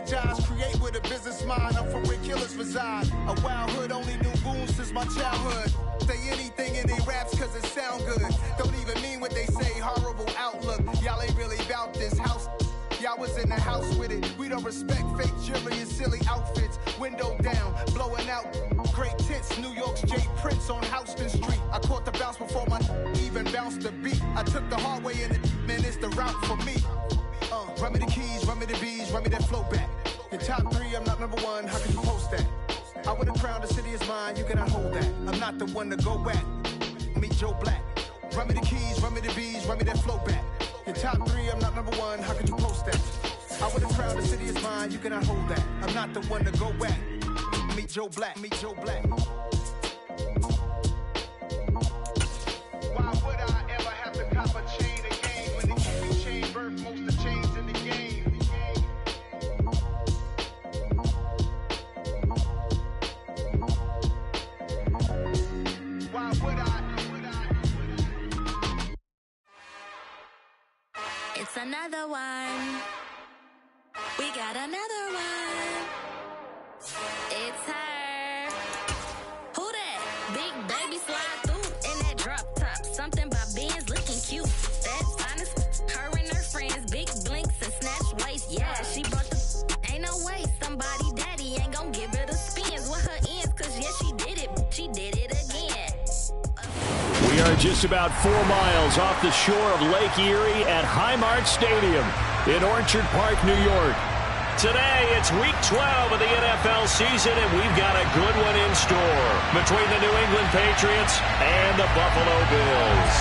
strategize, create with a business mind. I'm from where killers reside. A wild hood, only knew goons since my childhood. Say anything in they raps cause it sound good. Don't even mean what they say, horrible outlook. Y'all ain't really about this house. Y'all was in the house with it. We don't respect fake jewelry and silly outfits. Window down, blowing out great tits. New York's J. Prince on Houston Street. I caught the bounce before my even bounced the beat. I took the hard way in it, man, it's the route for me. Run me the keys, run me the bees, run me that flow back. Your top three, I'm not number one, how can you post that? I would have crowned the city is mine, you cannot hold that. I'm not the one to go back. Meet Joe Black. Run me the keys, run me the bees, run me that flow back. Your top three, I'm not number one, how can you post that? I would have crowned the city is mine, you cannot hold that. I'm not the one to go back. Meet Joe Black, meet Joe Black. Why would I ever have to cop a chain again when the keep chain birth most of chains in the game? Why would I? It's another one. We got another one. It's her. Who that? Big baby slide through in that drop top. Something about Benz looking cute. That's honest. Her and her friends, big blinks and snatch waist. Yeah, she brought the. Ain't no way somebody daddy ain't gonna give her the spins with her ends. Cause yeah, she did it. She did it again. We are just about 4 miles off the shore of Lake Erie at Highmark Stadium in Orchard Park, New York. Today, it's Week 12 of the NFL season, and we've got a good one in store between the New England Patriots and the Buffalo Bills.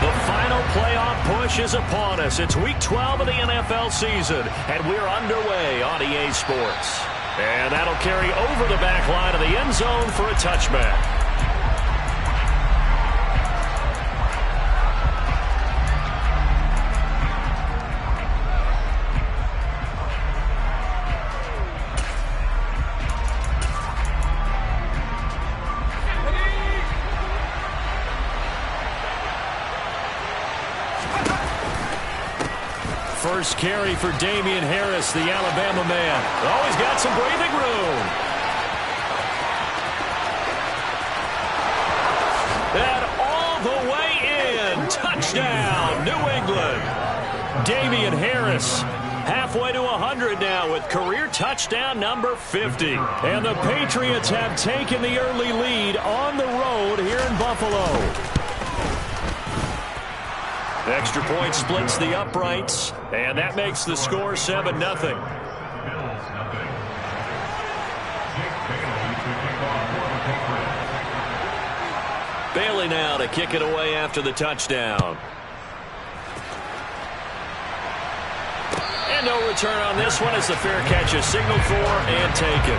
The final playoff push is upon us. It's Week 12 of the NFL season, and we're underway on EA Sports. And that'll carry over the back line of the end zone for a touchback. First carry for Damian Harris, the Alabama man. Oh, he's got some breathing room. And all the way in. Touchdown, New England. Damian Harris halfway to 100 now with career touchdown number 50. And the Patriots have taken the early lead on the road here in Buffalo. Extra point splits the uprights, and that makes the score 7-0. Bailey now to kick it away after the touchdown. And no return on this one as the fair catch is signaled for and taken.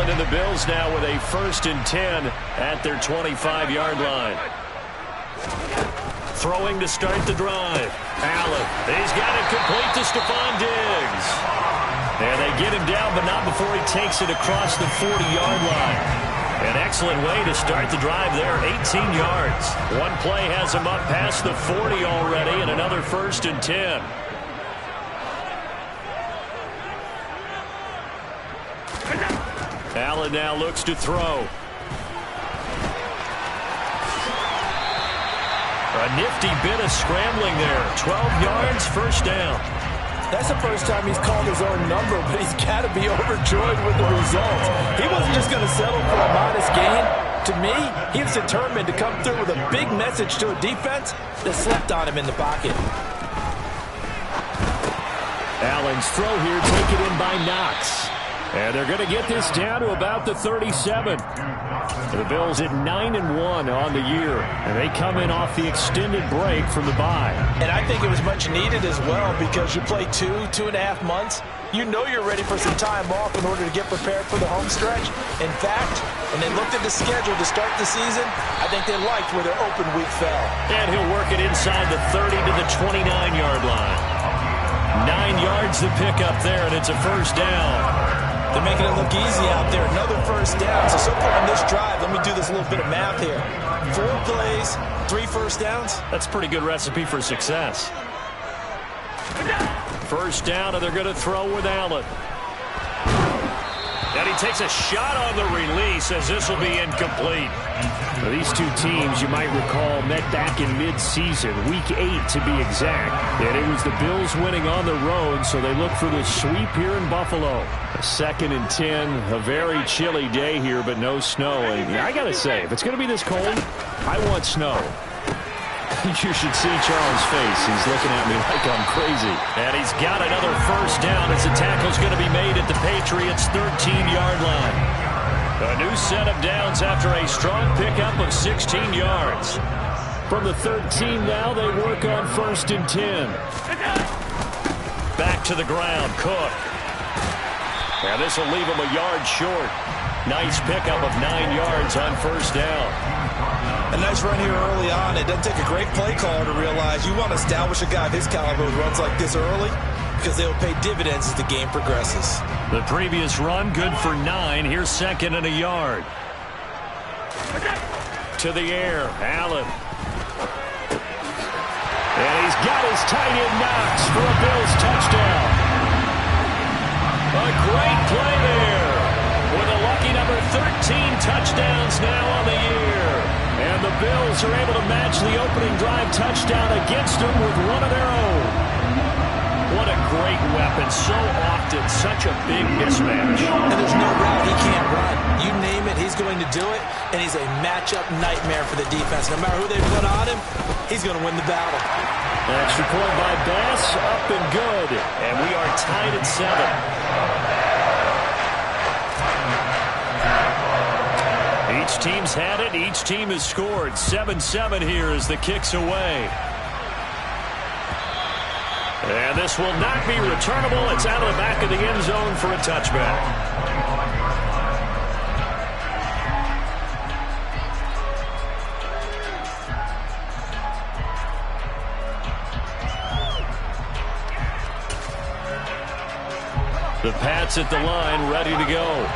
And the Bills now with a 1st and 10 at their 25-yard line. Throwing to start the drive. Allen, he's got it complete to Stephon Diggs. And they get him down, but not before he takes it across the 40-yard line. An excellent way to start the drive there, 18 yards. One play has him up past the 40 already, and another 1st and 10. Allen now looks to throw. A nifty bit of scrambling there. 12 yards, 1st down. That's the first time he's called his own number, but he's got to be overjoyed with the result. He wasn't just going to settle for a modest gain. To me, he was determined to come through with a big message to a defense that slept on him in the pocket. Allen's throw here taken in by Knox. And they're going to get this down to about the 37. The Bills at 9-1 on the year. And they come in off the extended break from the bye. And I think it was much needed as well because you play 2.5 months. You know you're ready for some time off in order to get prepared for the home stretch. In fact, when they looked at the schedule to start the season, I think they liked where their open week fell. And he'll work it inside the 30 to the 29-yard line. 9 yards to pick up there, and it's a first down. They're making it look easy out there. Another first down. So far on this drive, let me do this little bit of math here. 4 plays, 3 first downs. That's a pretty good recipe for success. First down, and they're going to throw with Allen. And he takes a shot on the release as this will be incomplete. Now, these two teams, you might recall, met back in mid-season, Week 8 to be exact. And it was the Bills winning on the road, so they look for the sweep here in Buffalo. A 2nd and 10, a very chilly day here, but no snow. And I got to say, if it's going to be this cold, I want snow. You should see Charles' face. He's looking at me like I'm crazy. And he's got another first down as the tackle's going to be made at the Patriots' 13-yard line. A new set of downs after a strong pickup of 16 yards. From the 13 now, they work on 1st and 10. Back to the ground, Cook. And this will leave him a yard short. Nice pickup of 9 yards on first down. A nice run here early on. It doesn't take a great play caller to realize you want to establish a guy of his caliber who runs like this early because they'll pay dividends as the game progresses. The previous run, good for 9. Here's 2nd and a yard. To the air, Allen. And he's got his tight end Knox for a Bills touchdown. A great play there with a lucky number 13 touchdowns now on the year. And the Bills are able to match the opening drive touchdown against them with one of their own. What a great weapon. So often, such a big mismatch. And there's no route he can't run. You name it, he's going to do it. And he's a matchup nightmare for the defense. No matter who they put on him, he's going to win the battle. Extra point by Bass, up and good. And we are tied at 7. Each team's had it. Each team has scored. 7-7 here as the kick's away. And this will not be returnable. It's out of the back of the end zone for a touchback. The Pats at the line, ready to go.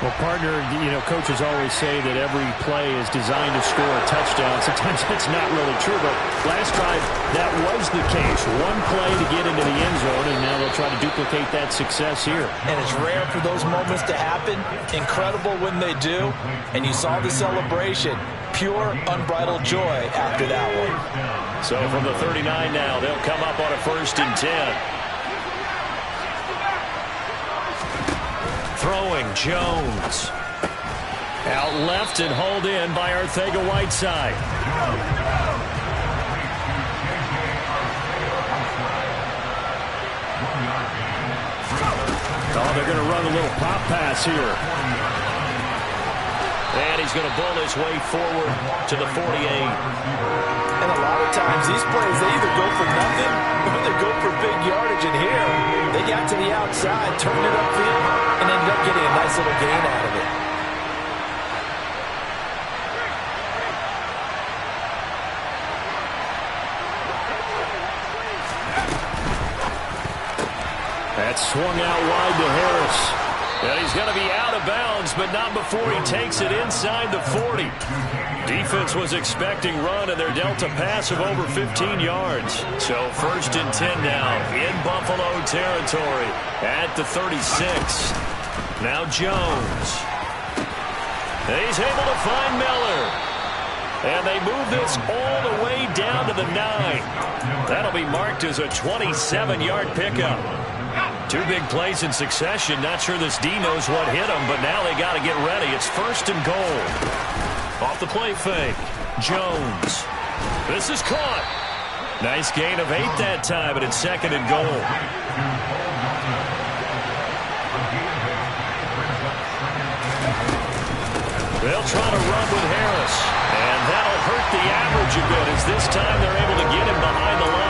Well, partner, coaches always say that every play is designed to score a touchdown. Sometimes that's not really true, but last drive, that was the case. One play to get into the end zone, and now they'll try to duplicate that success here. And it's rare for those moments to happen. Incredible when they do. And you saw the celebration. Pure, unbridled joy after that one. So from the 39 now, they'll come up on a 1st and 10. Throwing, Jones. Out left and hauled in by Arcega-Whiteside. Oh, they're going to run a little pop pass here. And he's going to bull his way forward to the 48. And a lot of times these plays, they either go for nothing or they go for big yardage. And here, they got to the outside, turned it upfield, and ended up getting a nice little gain out of it. That swung out wide to Harris. And he's going to be out of bounds, but not before he takes it inside the 40. Defense was expecting run, and they're dealt a pass of over 15 yards. So 1st and 10 now in Buffalo territory at the 36. Now Jones. And he's able to find Miller. And they move this all the way down to the 9. That'll be marked as a 27-yard pickup. 2 big plays in succession. Not sure this D knows what hit him, but now they got to get ready. It's 1st and goal. Off the play fake. Jones. This is caught. Nice gain of 8 that time, but it's 2nd and goal. They'll try to run with Harris. And that'll hurt the average a bit as this time they're able to get him behind the line.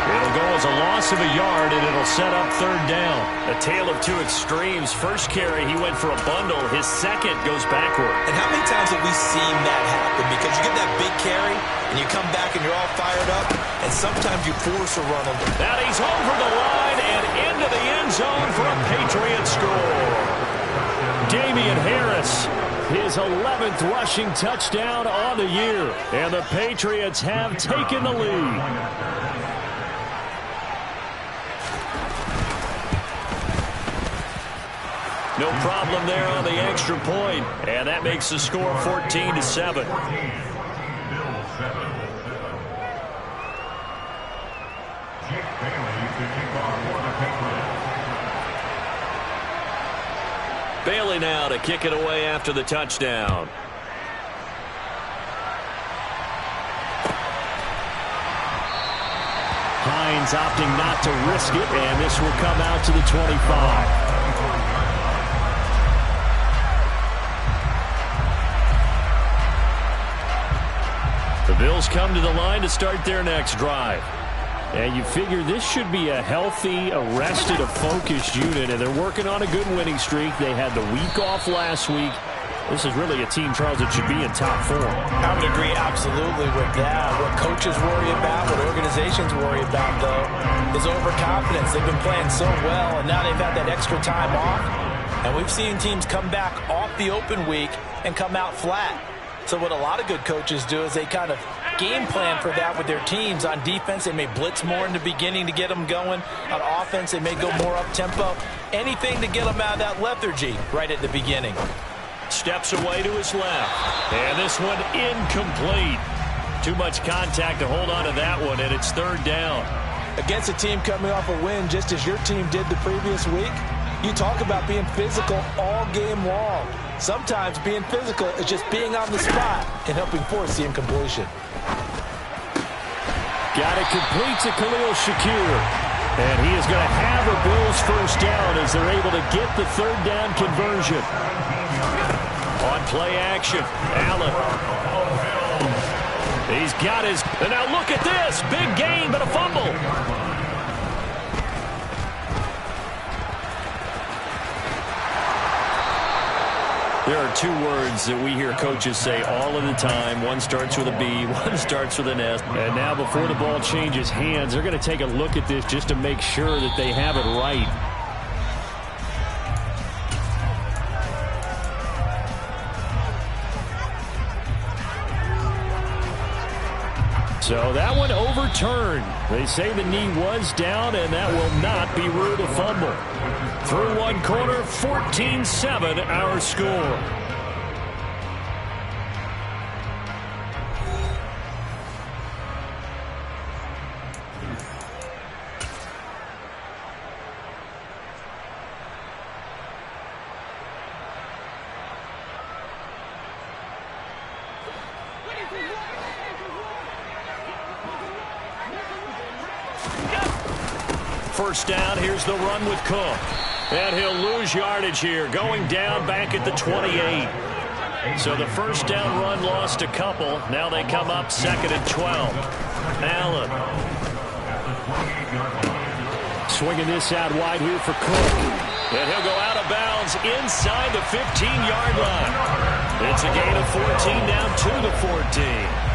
It'll go as a loss of a yard, and it'll set up 3rd down. A tale of 2 extremes. First carry, he went for a bundle. His second goes backward. And how many times have we seen that happen? Because you get that big carry, and you come back and you're all fired up, and sometimes you force a run. Now he's over the line, and into the end zone for a Patriots score. Damian Harris, his 11th rushing touchdown on the year. And the Patriots have taken the lead. No problem there on the extra point. And that makes the score 14-7. Bailey now to kick it away after the touchdown. Hines opting not to risk it, and this will come out to the 25. The Bills come to the line to start their next drive. And you figure this should be a healthy, arrested, a focused unit, and they're working on a good winning streak. They had the week off last week. This is really a team, Charles, that should be in top form. I would agree absolutely with that. What coaches worry about, what organizations worry about, though, is overconfidence. They've been playing so well, and now they've had that extra time off. And we've seen teams come back off the open week and come out flat. So what a lot of good coaches do is they kind of game plan for that with their teams. On defense, they may blitz more in the beginning to get them going. On offense, they may go more up-tempo. Anything to get them out of that lethargy right at the beginning. Steps away to his left. And this one incomplete. Too much contact to hold on to that one, and it's third down. Against a team coming off a win, just as your team did the previous week, you talk about being physical all game long. Sometimes being physical is just being on the spot and helping force the incompletion. Got it complete to Khalil Shakir. And he is going to have a Bills first down as they're able to get the third down conversion. On play action, Allen. He's got his... And now look at this. Big gain, but a fumble. There are two words that we hear coaches say all of the time. One starts with a B, one starts with an S. And now before the ball changes hands, they're going to take a look at this just to make sure that they have it right. So that one overturned. They say the knee was down, and that will not be ruled a fumble. Through one quarter, 14-7 our score. First down, here's the run with Cook. And he'll lose yardage here, going down back at the 28. So the first down run lost a couple. Now they come up second and 12. Allen. Swinging this out wide here for Cook. And he'll go out of bounds inside the 15-yard line. It's a gain of 14 down to the 14.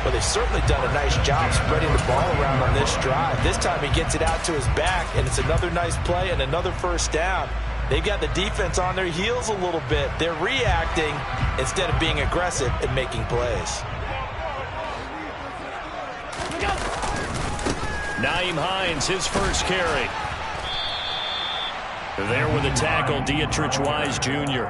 Well, they've certainly done a nice job spreading the ball around on this drive. This time he gets it out to his back, and it's another nice play and another first down. They've got the defense on their heels a little bit. They're reacting instead of being aggressive and making plays. Nyheim Hines, his first carry. There with a tackle, Dietrich Wise Jr.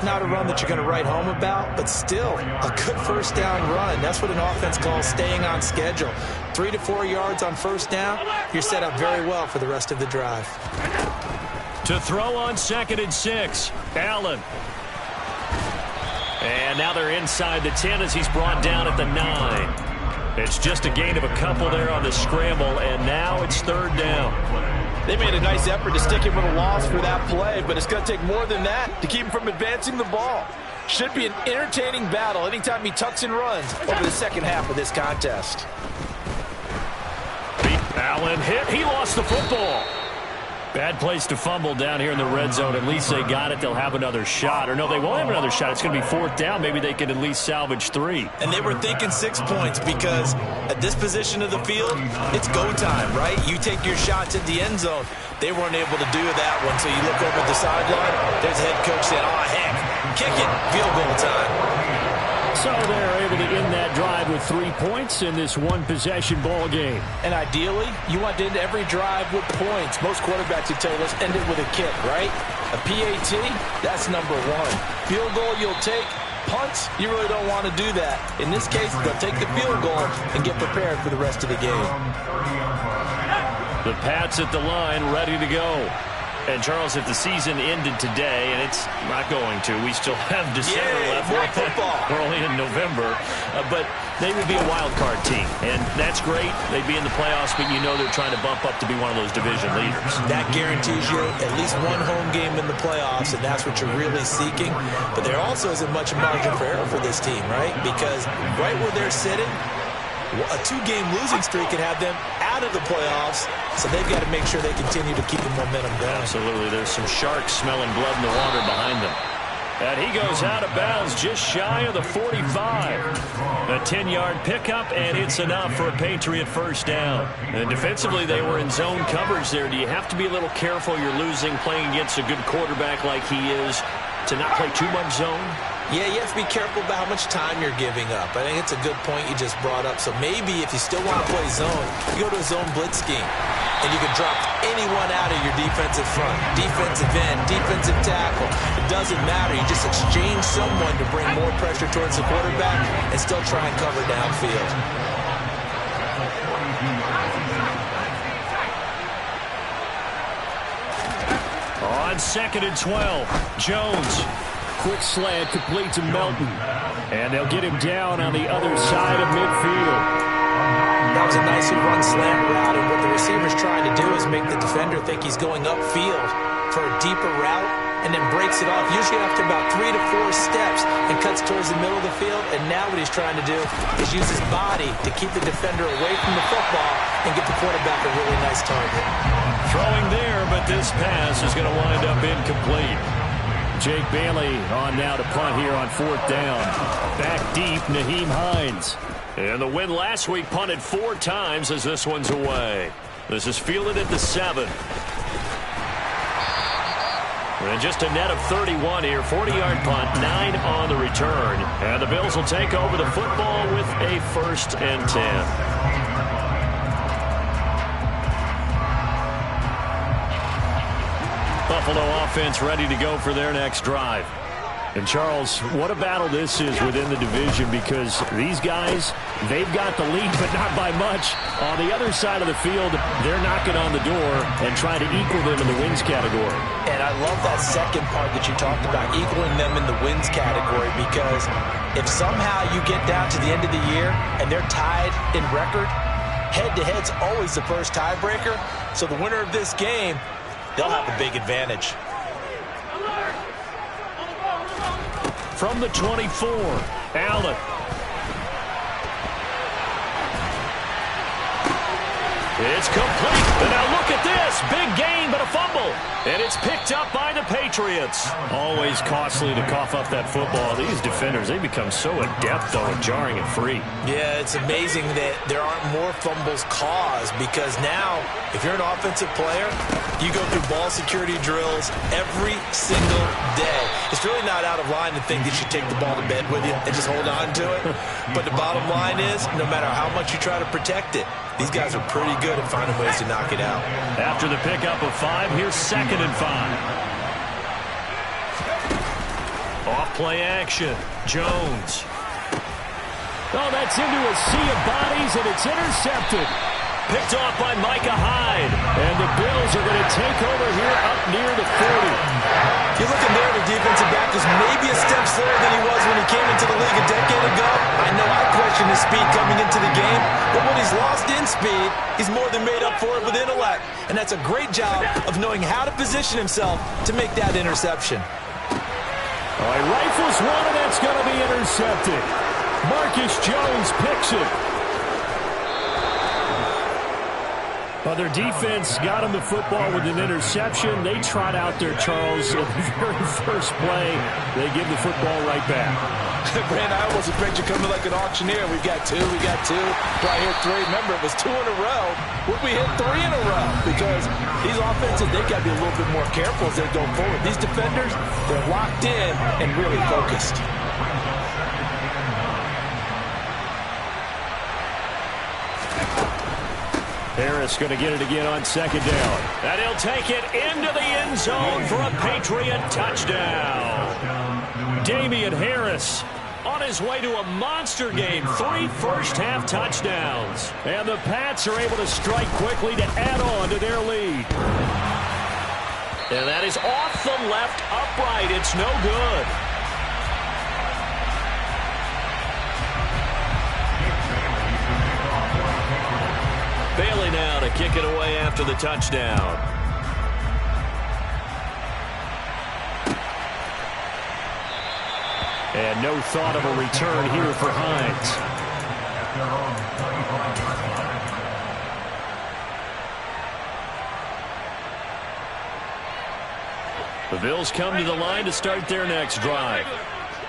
Not a run that you're going to write home about, but still a good first down run. That's what an offense calls staying on schedule. 3 to 4 yards on first down, you're set up very well for the rest of the drive. To throw on second and 6, Allen. And now they're inside the 10 as he's brought down at the 9. It's just a gain of a couple there on the scramble, and now it's third down. They made a nice effort to stick him with a loss for that play, but it's going to take more than that to keep him from advancing the ball. Should be an entertaining battle anytime he tucks and runs over the second half of this contest. Allen hit. He lost the football. Bad place to fumble down here in the red zone. At least they got it. They'll have another shot. Or no, they won't have another shot. It's going to be 4th down. Maybe they can at least salvage 3. And they were thinking 6 points because at this position of the field, it's go time, right? You take your shots at the end zone. They weren't able to do that one. So you look over at the sideline, there's the head coach saying, oh, heck, kick it, field goal time. So they're able to end that drive with 3 points in this one-possession ball game. And ideally, you want to end every drive with points. Most quarterbacks would tell you, let's end it with a kick, right? A PAT, that's number 1. Field goal you'll take. Punts, you really don't want to do that. In this case, they'll take the field goal and get prepared for the rest of the game. The Pats at the line, ready to go. And, Charles, if the season ended today, and it's not going to, we still have December left. More football. We're only in November. But they would be a wild card team. And that's great. They'd be in the playoffs, but you know they're trying to bump up to be one of those division leaders. That guarantees you at least one home game in the playoffs, and that's what you're really seeking. But there also isn't much margin for error for this team, right? Because right where they're sitting, a 2-game losing streak can have them out of the playoffs, so they've got to make sure they continue to keep the momentum going. Absolutely. There's some sharks smelling blood in the water behind them. And he goes out of bounds just shy of the 45. A 10-yard pickup, and it's enough for a Patriot first down. And defensively, they were in zone coverage there. Do you have to be a little careful? You're losing, playing against a good quarterback like he is, to not play too much zone? Yeah, you have to be careful about how much time you're giving up. I think it's a good point you just brought up. So maybe if you still want to play zone, you go to a zone blitz scheme. And you can drop anyone out of your defensive front, defensive end, defensive tackle. It doesn't matter. You just exchange someone to bring more pressure towards the quarterback and still try and cover downfield. On 2nd and 12, Jones. Quick slant complete to Melton. And they'll get him down on the other side of midfield. That was a nicely run slant route, and what the receiver's trying to do is make the defender think he's going upfield for a deeper route and then breaks it off, usually after about 3 to 4 steps, and cuts towards the middle of the field. And now what he's trying to do is use his body to keep the defender away from the football and get the quarterback a really nice target. Throwing there, but this pass is going to wind up incomplete. Jake Bailey on now to punt here on 4th down. Back deep, Nyheim Hines. And the win last week punted 4 times as this one's away. This is fielded at the 7. And just a net of 31 here. 40-yard punt, 9 on the return. And the Bills will take over the football with a 1st and 10. Buffalo offense ready to go for their next drive. And, Charles, what a battle this is within the division, because these guys, they've got the lead, but not by much. On the other side of the field, they're knocking on the door and trying to equal them in the wins category. And I love that second part that you talked about, equaling them in the wins category, because if somehow you get down to the end of the year and they're tied in record, head-to-head's always the first tiebreaker. So the winner of this game, they'll have a big advantage. From the 24, Allen. It's complete. And now look at this. Big gain, but a fumble. And it's picked up by the Patriots. Always costly to cough up that football. These defenders, they become so adept, though, at jarring it free. Yeah, it's amazing that there aren't more fumbles caused, because now, if you're an offensive player, you go through ball security drills every single day. It's really not out of line to think that you take the ball to bed with you and just hold on to it. But the bottom line is, no matter how much you try to protect it, these guys are pretty good at finding ways to knock it out. After the pickup of 5, here's 2nd and 5. Off play action. Jones. Oh, that's into a sea of bodies, and it's intercepted. Picked off by Micah Hyde. And the Bills are going to take over here up near the 40. You're looking there, the defensive back is maybe a step slower than he was when he came into the league a decade ago. I know I questioned his speed coming into the game, but when he's lost in speed, he's more than made up for it with intellect. And that's a great job of knowing how to position himself to make that interception. All right, rifles one, and that's going to be intercepted. Marcus Jones picks it. Well, their defense got them the football with an interception. They trot out there, Charles, at the very first play. They give the football right back. Brand, I almost expect you coming like an auctioneer. We've got two. Do I hit three? Remember, it was 2 in a row. Would we hit 3 in a row? Because these offenses, they got to be a little bit more careful as they go forward. These defenders, they're locked in and really focused. Harris going to get it again on second down. And he'll take it into the end zone for a Patriot touchdown. Damian Harris on his way to a monster game. 3 first-half touchdowns. And the Pats are able to strike quickly to add on to their lead. And that is off the left upright. It's no good. Bailey now to kick it away after the touchdown. And no thought of a return here for Hines. The Bills come to the line to start their next drive.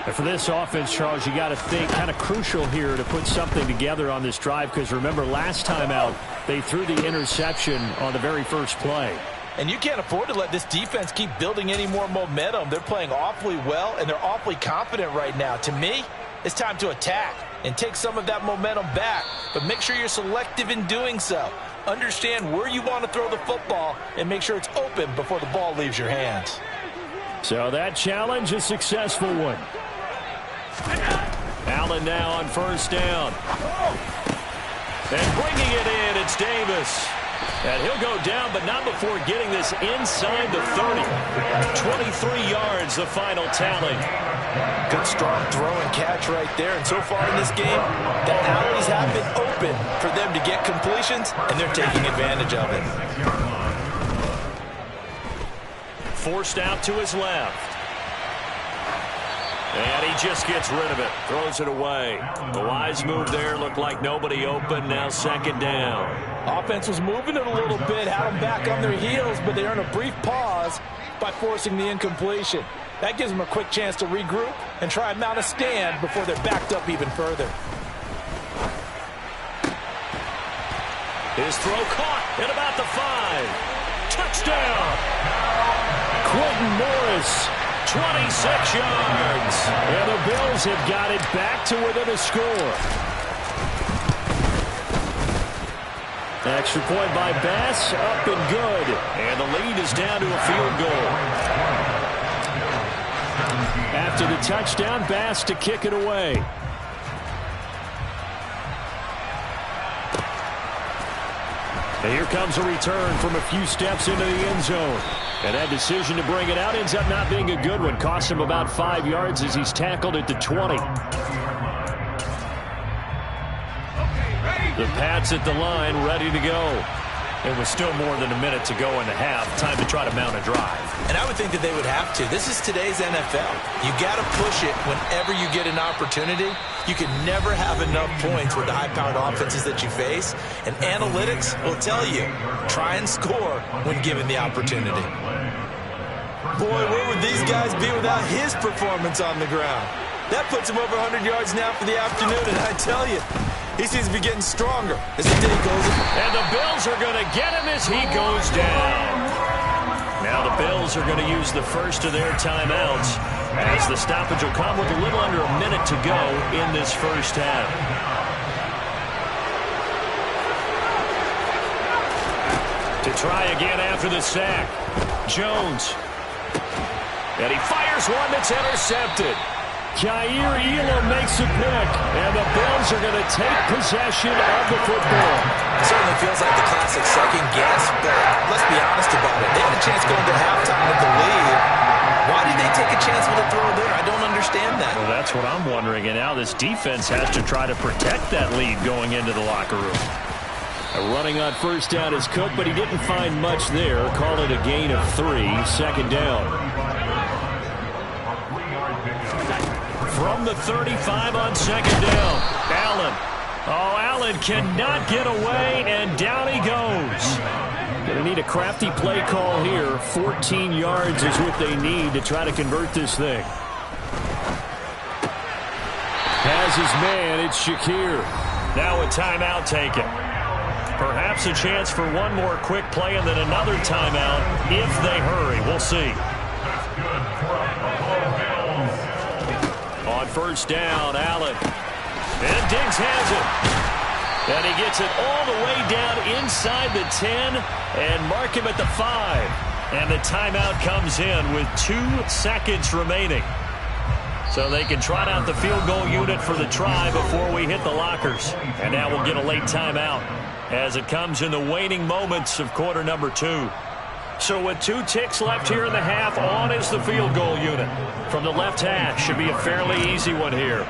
And for this offense, Charles, you got to think kind of crucial here to put something together on this drive, because remember last time out they threw the interception on the very first play. And you can't afford to let this defense keep building any more momentum. They're playing awfully well, and they're awfully confident right now. To me, it's time to attack and take some of that momentum back, but make sure you're selective in doing so. Understand where you want to throw the football and make sure it's open before the ball leaves your hands. So that challenge, a successful one. Allen now on first down. And bringing it in, it's Davis. And he'll go down, but not before getting this inside the 30. 23 yards, the final tally. Good strong throw and catch right there. And so far in this game, the alleys have been open for them to get completions, and they're taking advantage of it. Forced out to his left. And he just gets rid of it. Throws it away. The wise move there. Looked like nobody open. Now second down. Offense was moving it a little bit. Had them back on their heels, but they earn a brief pause by forcing the incompletion. That gives them a quick chance to regroup and try and mount a stand before they're backed up even further. His throw caught at about the 5. Touchdown. Quentin Morris. 26 yards. And the Bills have got it back to within a score. Extra point by Bass, up and good. And the lead is down to a field goal. After the touchdown, Bass to kick it away. And here comes a return from a few steps into the end zone. And that decision to bring it out ends up not being a good one. Costs him about 5 yards as he's tackled at the 20. The Pats at the line, ready to go. It was still more than a minute to go in the half. Time to try to mount a drive. And I would think that they would have to. This is today's NFL. You got to push it whenever you get an opportunity. You can never have enough points with the high-powered offenses that you face. And analytics will tell you, try and score when given the opportunity. Boy, where would these guys be without his performance on the ground? That puts him over 100 yards now for the afternoon, and I tell you, he seems to be getting stronger as the day goes on. And the Bills are going to get him as he goes down. Now the Bills are going to use the first of their timeouts as the stoppage will come with a little under a minute to go in this first half. To try again after the sack. Jones. And he fires one that's intercepted. Jair Elam makes a pick, and the Bills are going to take possession of the football. It certainly feels like the classic second guess, but let's be honest about it. They had a chance going to halftime with the lead. Why did they take a chance with a throw there? I don't understand that. Well, that's what I'm wondering, and now this defense has to try to protect that lead going into the locker room. Running on first down is Cook, but he didn't find much there. Call it a gain of 3, second down. From the 35 on second down, Allen. Oh, Allen cannot get away, and down he goes. Going to need a crafty play call here. 14 yards is what they need to try to convert this thing. Has his man, it's Shakir. Now a timeout taken. Perhaps a chance for one more quick play and then another timeout if they hurry. We'll see. On first down, Allen. And Diggs has it. And he gets it all the way down inside the 10 and mark him at the 5. And the timeout comes in with 2 seconds remaining. So they can trot out the field goal unit for the try before we hit the lockers. And now we'll get a late timeout as it comes in the waning moments of quarter number 2. So with 2 ticks left here in the half, on is the field goal unit. From the left hash, should be a fairly easy one here.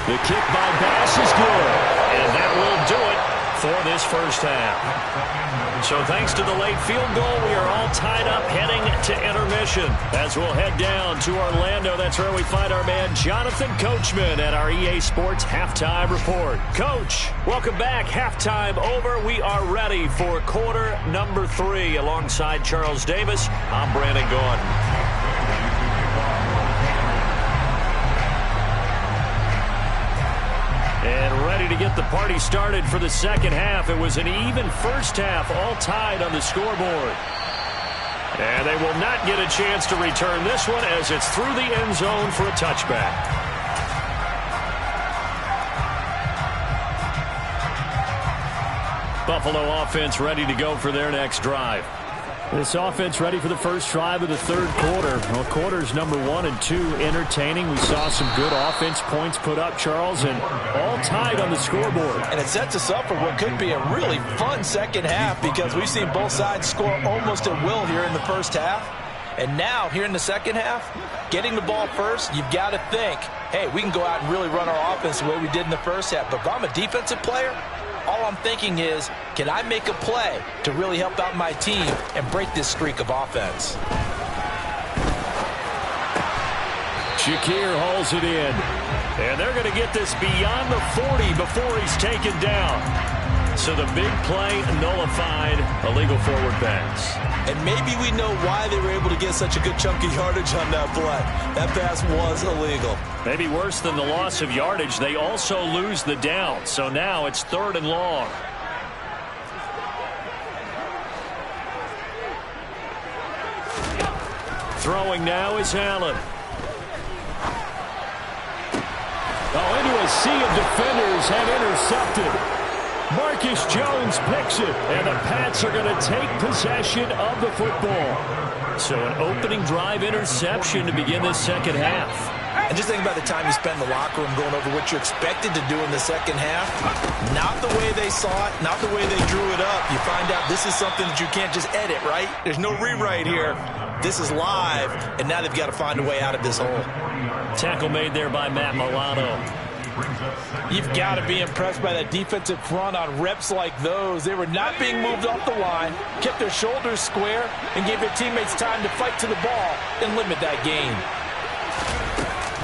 The kick by Bass is good. And that will do it for this first half. So thanks to the late field goal, we are all tied up heading to intermission. As we'll head down to Orlando, that's where we find our man Jonathan Coachman at our EA Sports Halftime Report. Coach, welcome back. Halftime over. We are ready for quarter number 3. Alongside Charles Davis, I'm Brandon Gordon. And ready to get the party started for the second half. It was an even first half, all tied on the scoreboard. And they will not get a chance to return this one as it's through the end zone for a touchback. Buffalo offense ready to go for their next drive. This offense ready for the first drive of the third quarter. Well, quarters number 1 and 2 entertaining. We saw some good offense points put up, Charles, and all tied on the scoreboard. And it sets us up for what could be a really fun second half because we've seen both sides score almost at will here in the first half. And now, here in the second half, getting the ball first, you've got to think, hey, we can go out and really run our offense the way we did in the first half. But if I'm a defensive player, all I'm thinking is, can I make a play to really help out my team and break this streak of offense? Shakir hauls it in. And they're going to get this beyond the 40 before he's taken down. So the big play nullified, illegal forward pass. And maybe we know why they were able to get such a good chunk of yardage on that play. That pass was illegal. Maybe worse than the loss of yardage, they also lose the down. So now it's 3rd and long. Throwing now is Allen. Oh, into a sea of defenders and intercepted. Marcus Jones picks it, and the Pats are going to take possession of the football. So an opening drive interception to begin this second half. And just think about the time you spent in the locker room going over what you expected to do in the second half. Not the way they saw it, not the way they drew it up. You find out this is something that you can't just edit, right? There's no rewrite here. This is live, and now they've got to find a way out of this hole. Tackle made there by Matt Milano. You've got to be impressed by that defensive front on reps like those. They were not being moved off the line, kept their shoulders square, and gave their teammates time to fight to the ball and limit that gain.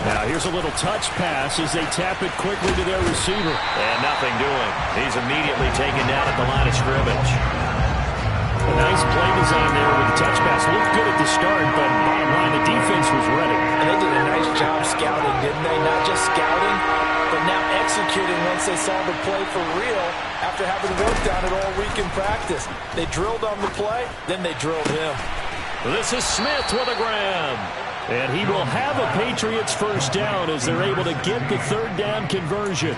Now here's a little touch pass as they tap it quickly to their receiver. And nothing doing. He's immediately taken down at the line of scrimmage. A nice play design there with the touch pass. Looked good at the start, but bottom line, the defense was ready. And they did a nice job scouting, didn't they? Not just scouting, but now executing once they saw the play for real after having worked on it all week in practice. They drilled on the play, then they drilled him. This is Smith with a grab. And he will have a Patriots first down as they're able to get the third down conversion.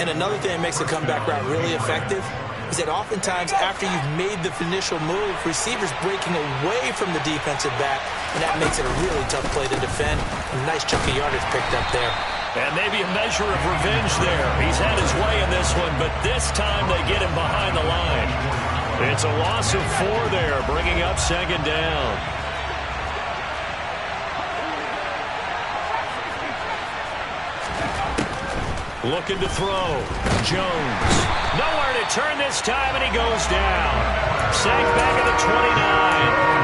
And another thing that makes the comeback route really effective is that oftentimes after you've made the initial move, receivers breaking away from the defensive back, and that makes it a really tough play to defend. A nice chunk of yardage picked up there. And maybe a measure of revenge there. He's had his way in this one, but this time they get him behind the line. It's a loss of 4 there, bringing up second down. Looking to throw. Jones. Nowhere to turn this time, and he goes down. Sacked back at the 29.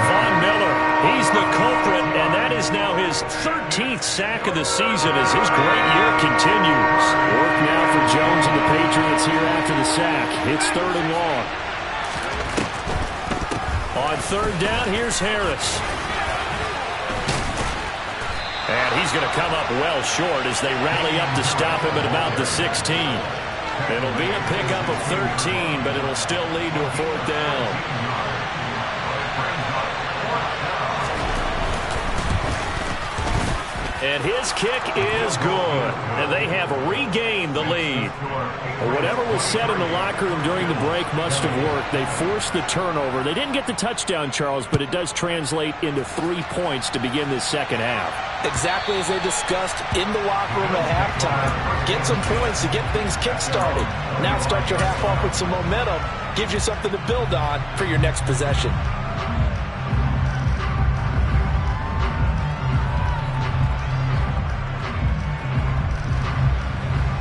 Von Miller He's the culprit, and that is now his 13th sack of the season as his great year continues. Work now for Jones and the Patriots here after the sack. It's 3rd and long. On 3rd down, here's Harris. And he's going to come up well short as they rally up to stop him at about the 16. It'll be a pickup of 13, but it'll still lead to a 4th down. And his kick is good. And they have regained the lead. Whatever was said in the locker room during the break must have worked. They forced the turnover. They didn't get the touchdown, Charles, but it does translate into 3 points to begin this second half. Exactly as they discussed in the locker room at halftime. Get some points to get things kick-started. Now start your half off with some momentum. Gives you something to build on for your next possession.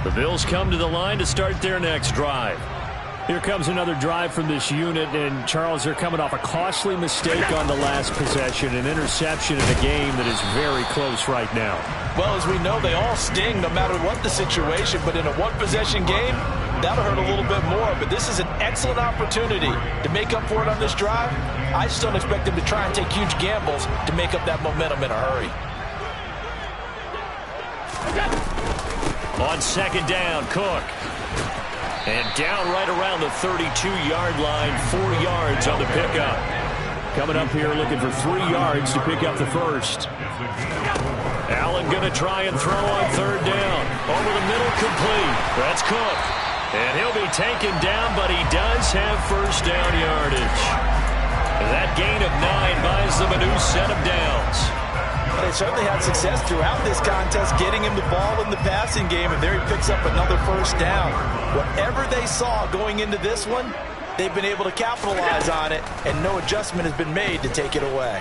The Bills come to the line to start their next drive. Here comes another drive from this unit, and Charles, they're coming off a costly mistake on the last possession, an interception in a game that is very close right now. Well, as we know, they all sting no matter what the situation, but in a one-possession game, that'll hurt a little bit more. But this is an excellent opportunity to make up for it on this drive. I just don't expect them to try and take huge gambles to make up that momentum in a hurry. On 2nd down, Cook. And down right around the 32-yard line, 4 yards on the pickup. Coming up here looking for 3 yards to pick up the first. Allen going to try and throw on 3rd down. Over the middle, complete. That's Cook. And he'll be taken down, but he does have first down yardage. That gain of 9 buys them a new set of downs. They certainly had success throughout this contest getting him the ball in the passing game, and there he picks up another first down. Whatever they saw going into this one, they've been able to capitalize on it, and no adjustment has been made to take it away.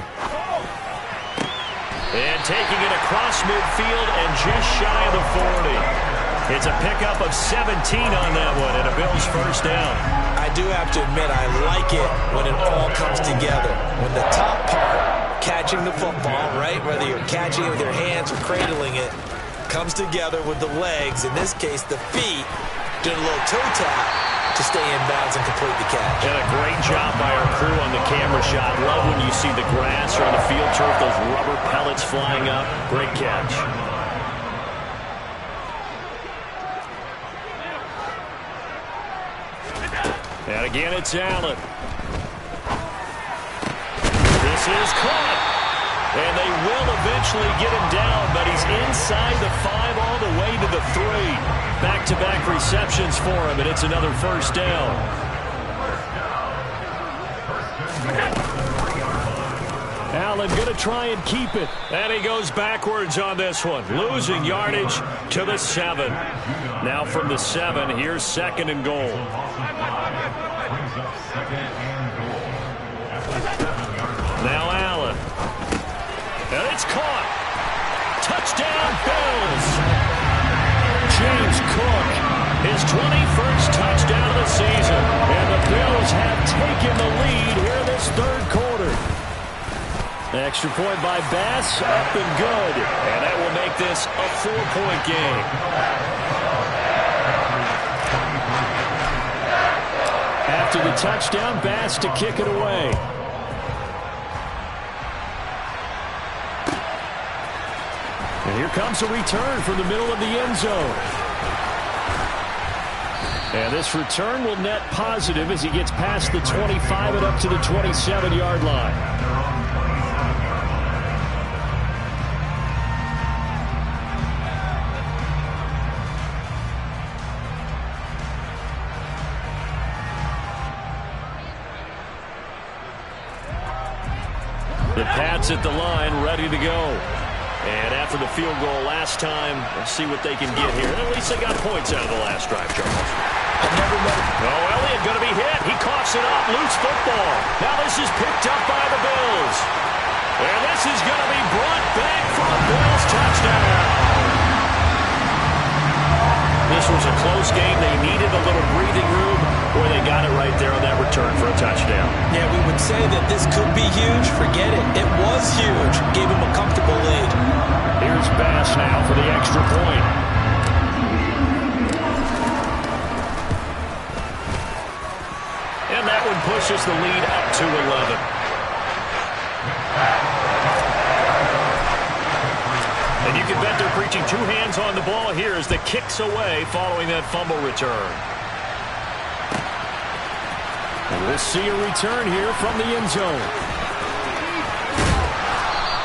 And taking it across midfield and just shy of the 40. It's a pickup of 17 on that one, and a Bills first down. I do have to admit, I like it when it all comes together. When the top part, catching the football, right, whether you're catching it with your hands or cradling it, comes together with the legs, in this case the feet, doing a little toe tap to stay in bounds and complete the catch. And a great job by our crew on the camera shot. Love when you see the grass or the field turf, those rubber pellets flying up. Great catch. And again, it's Allen. This is caught. And they will eventually get him down, but he's inside the 5 all the way to the 3. Back-to-back receptions for him, and it's another first down. Allen going to try and keep it. And he goes backwards on this one, losing yardage to the 7. Now from the 7, here's 2nd and goal. Now Allen. And it's caught. Touchdown, Bills. James Cook, his 21st touchdown of the season. And the Bills have taken the lead here this 3rd quarter. Extra point by Bass, up and good. And that will make this a 4-point game. After the touchdown, Bass to kick it away. And here comes a return from the middle of the end zone. And this return will net positive as he gets past the 25 and up to the 27-yard line. The Pats at the line, ready to go. And after the field goal last time, let's see what they can get here. At least they got points out of the last drive, Charles. Oh, Elliott going to be hit. He coughs it up. Loose football. Now this is picked up by the Bills. And this is going to be brought back for a Bills touchdown. This was a close game. They needed a little breathing room. Boy, they got it right there on that return for a touchdown. Yeah, we would say that this could be huge. Forget it. It was huge. Gave him a comfortable lead. Here's Bass now for the extra point. And that one pushes the lead up to 11. And you can bet they're preaching two hands on the ball here as the kick's away following that fumble return. And we'll see a return here from the end zone.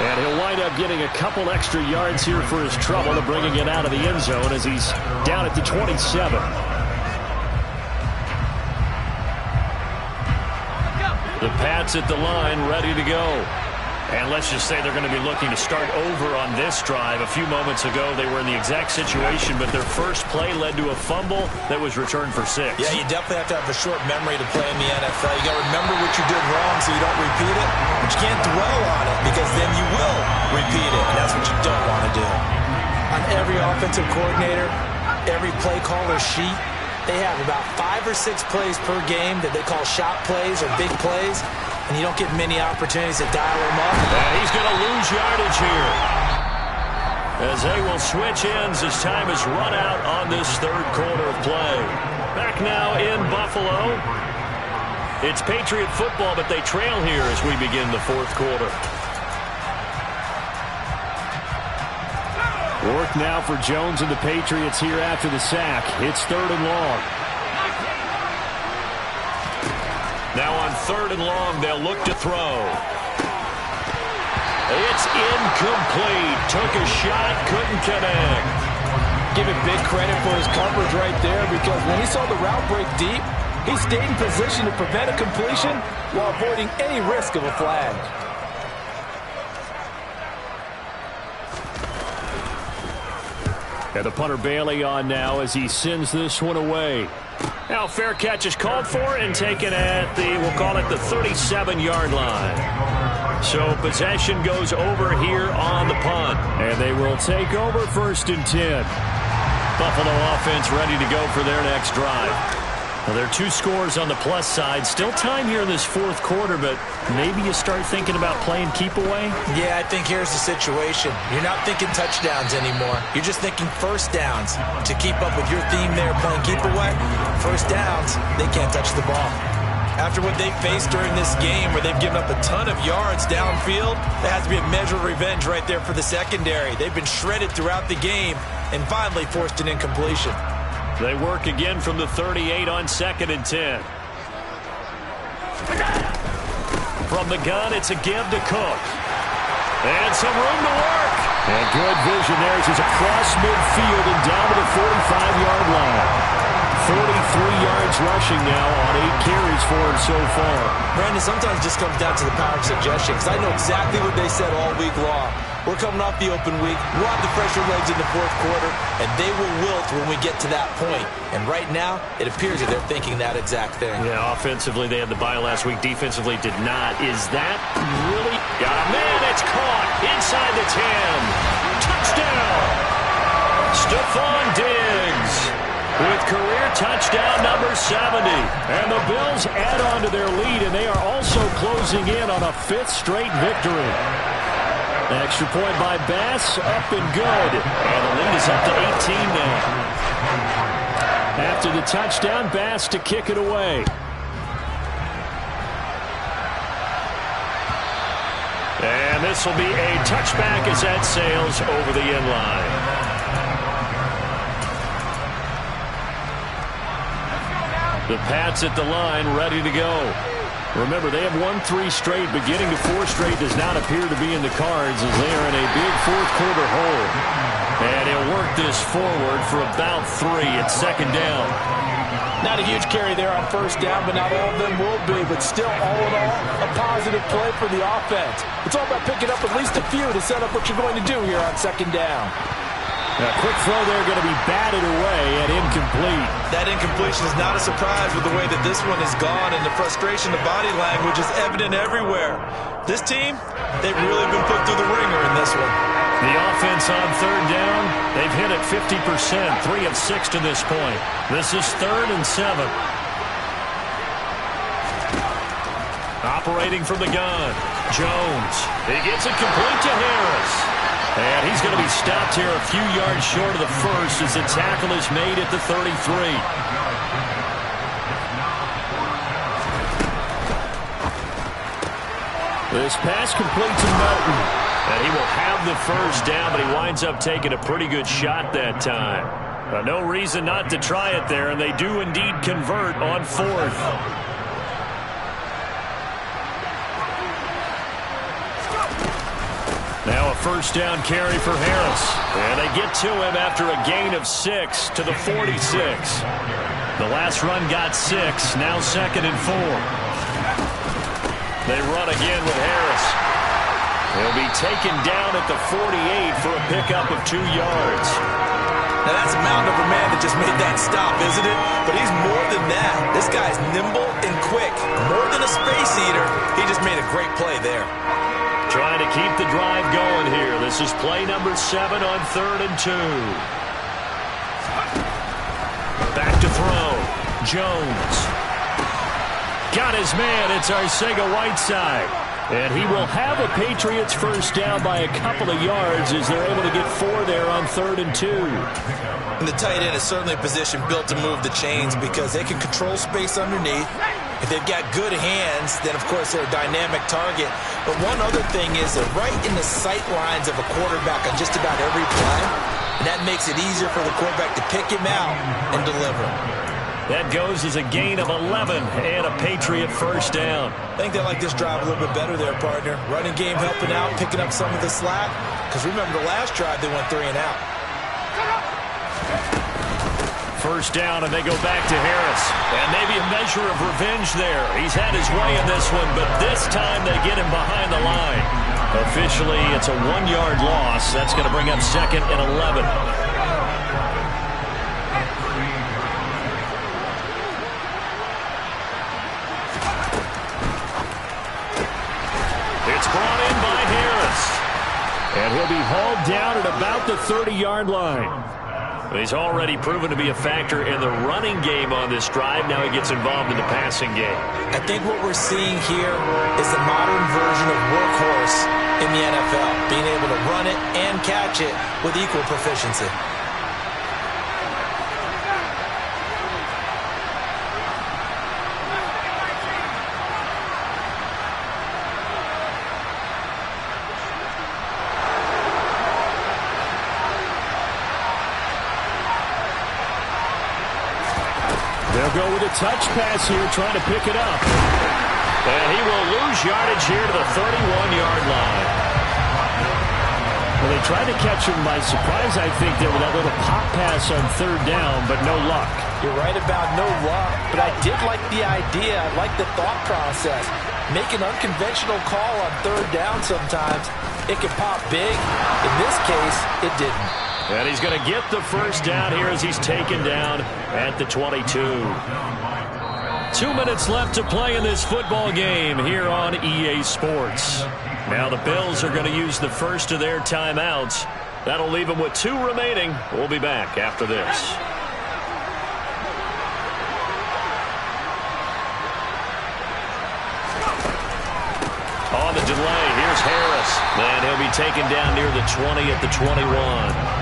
And he'll wind up getting a couple extra yards here for his trouble to bringing it out of the end zone as he's down at the 27. The Pats at the line, ready to go. And let's just say they're going to be looking to start over on this drive. A few moments ago, they were in the exact situation, but their first play led to a fumble that was returned for 6. Yeah, you definitely have to have a short memory to play in the NFL. You got to remember what you did wrong so you don't repeat it, but you can't dwell on it because then you will repeat it, and that's what you don't want to do. On every offensive coordinator, every play caller sheet, they have about 5 or 6 plays per game that they call shot plays or big plays. And you don't get many opportunities to dial him up. And he's going to lose yardage here. As they will switch ends as time is run out on this third quarter of play. Back now in Buffalo. It's Patriot football, but they trail here as we begin the fourth quarter. Work now for Jones and the Patriots here after the sack. It's 3rd and long. Now on 3rd and long, they'll look to throw. It's incomplete. Took a shot, couldn't connect. Give him big credit for his coverage right there because when he saw the route break deep, he stayed in position to prevent a completion while avoiding any risk of a flag. And the punter Bailey on now as he sends this one away. Now fair catch is called for and taken at the, we'll call it the 37-yard line. So possession goes over here on the punt. And they will take over 1st and 10. Buffalo offense ready to go for their next drive. Well, there are 2 scores on the plus side. Still time here in this fourth quarter, but maybe you start thinking about playing keep away? Yeah, I think here's the situation. You're not thinking touchdowns anymore. You're just thinking first downs. To keep up with your theme there, playing keep away, first downs, they can't touch the ball. After what they faced during this game where they've given up a ton of yards downfield, there has to be a measure of revenge right there for the secondary. They've been shredded throughout the game and finally forced an incompletion. They work again from the 38 on 2nd and 10. From the gun, it's a give to Cook. And some room to work. And good vision there as he's across midfield and down to the 45-yard line. 43 yards rushing now on 8 carries for him so far. Brandon, sometimes it just comes down to the power of suggestion because I know exactly what they said all week long. We're coming off the open week. We'll have the fresher legs in the fourth quarter, and they will wilt when we get to that point. And right now, it appears that they're thinking that exact thing. Yeah, offensively, they had the bye last week. Defensively, did not. Is that really? Got a man. It's caught inside the 10. Touchdown. Stephon Diggs with career touchdown number 70. And the Bills add on to their lead, and they are also closing in on a 5th straight victory. Extra point by Bass, up and good. And the lead is up to 18 now. After the touchdown, Bass to kick it away. And this will be a touchback as that sails over the end line. The Pats at the line, ready to go. Remember, they have won 3 straight, but getting to 4 straight does not appear to be in the cards as they are in a big fourth quarter hole. And he'll work this forward for about 3 at 2nd down. Not a huge carry there on 1st down, but not all of them will be. But still, all in all, a positive play for the offense. It's all about picking up at least a few to set up what you're going to do here on 2nd down. A quick throw there going to be batted away and incomplete. That incompletion is not a surprise with the way that this one is gone, and the frustration, the body language is evident everywhere. This team, they've really been put through the ringer in this one. The offense on 3rd down, they've hit it 50%, 3 of 6 to this point. This is 3rd and 7. Operating from the gun, Jones. He gets it complete to Harris. And he's going to be stopped here a few yards short of the first as the tackle is made at the 33. This pass complete to Melton. And he will have the first down, but he winds up taking a pretty good shot that time. No reason not to try it there, and they do indeed convert on fourth. Now a first down carry for Harris. And they get to him after a gain of 6 to the 46. The last run got 6, now 2nd and 4. They run again with Harris. He'll be taken down at the 48 for a pickup of 2 yards. Now that's a mountain of a man that just made that stop, isn't it? But he's more than that. This guy's nimble and quick. More than a space eater. He just made a great play there. Trying to keep the drive going here. This is play number 7 on 3rd and 2. Back to throw. Jones. Got his man. It's Arcega-Whiteside. And he will have a Patriots first down by a couple of yards as they're able to get 4 there on 3rd and 2. And the tight end is certainly a position built to move the chains because they can control space underneath. If they've got good hands, then of course they're a dynamic target. But one other thing is they're right in the sight lines of a quarterback on just about every play. And that makes it easier for the quarterback to pick him out and deliver. That goes as a gain of 11 and a Patriot first down. I think they like this drive a little bit better there, partner. Running game helping out, picking up some of the slack. Because remember the last drive they went 3 and out. First down, and they go back to Harris. And maybe a measure of revenge there. He's had his way in this one, but this time they get him behind the line. Officially, it's a 1-yard loss. That's going to bring up 2nd and 11. It's brought in by Harris. And he'll be hauled down at about the 30-yard line. He's already proven to be a factor in the running game on this drive. Now he gets involved in the passing game. I think what we're seeing here is the modern version of workhorse in the NFL, being able to run it and catch it with equal proficiency. They'll go with a touch pass here, trying to pick it up. And he will lose yardage here to the 31-yard line. Well, they tried to catch him by surprise, I think, there with that little pop pass on 3rd down, but no luck. You're right about no luck, but I did like the idea. I like the thought process. Make an unconventional call on 3rd down sometimes. It can pop big. In this case, it didn't. And he's going to get the first down here as he's taken down at the 22. 2 minutes left to play in this football game here on EA Sports. Now the Bills are going to use the first of their timeouts. That'll leave them with 2 remaining. We'll be back after this. On the delay, here's Harris. And he'll be taken down near the 20 at the 21.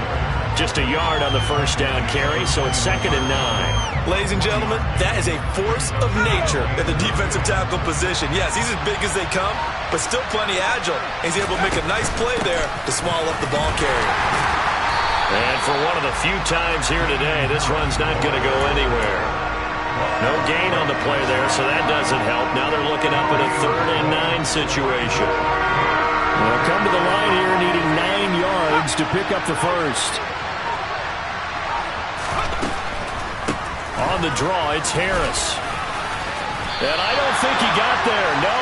Just a yard on the first down carry, so it's 2nd and 9. Ladies and gentlemen, that is a force of nature at the defensive tackle position. Yes, he's as big as they come, but still plenty agile. He's able to make a nice play there to small up the ball carrier. And for one of the few times here today, this run's not going to go anywhere. No gain on the play there, so that doesn't help. Now they're looking up at a 3rd and 9 situation. They'll come to the line here needing 9 yards to pick up the first. On the draw, it's Harris. And I don't think he got there, no.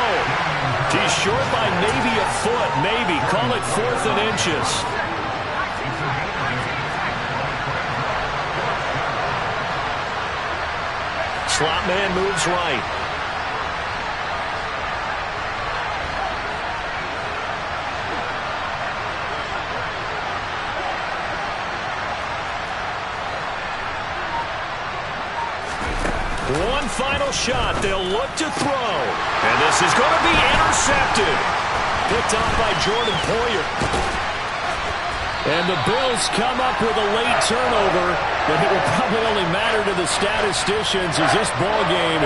He's short by maybe a foot, maybe. Call it 4th and inches. Slot man moves right. One final shot. They'll look to throw. And this is going to be intercepted. Picked off by Jordan Poyer. And the Bills come up with a late turnover, but it will probably only matter to the statisticians as this ball game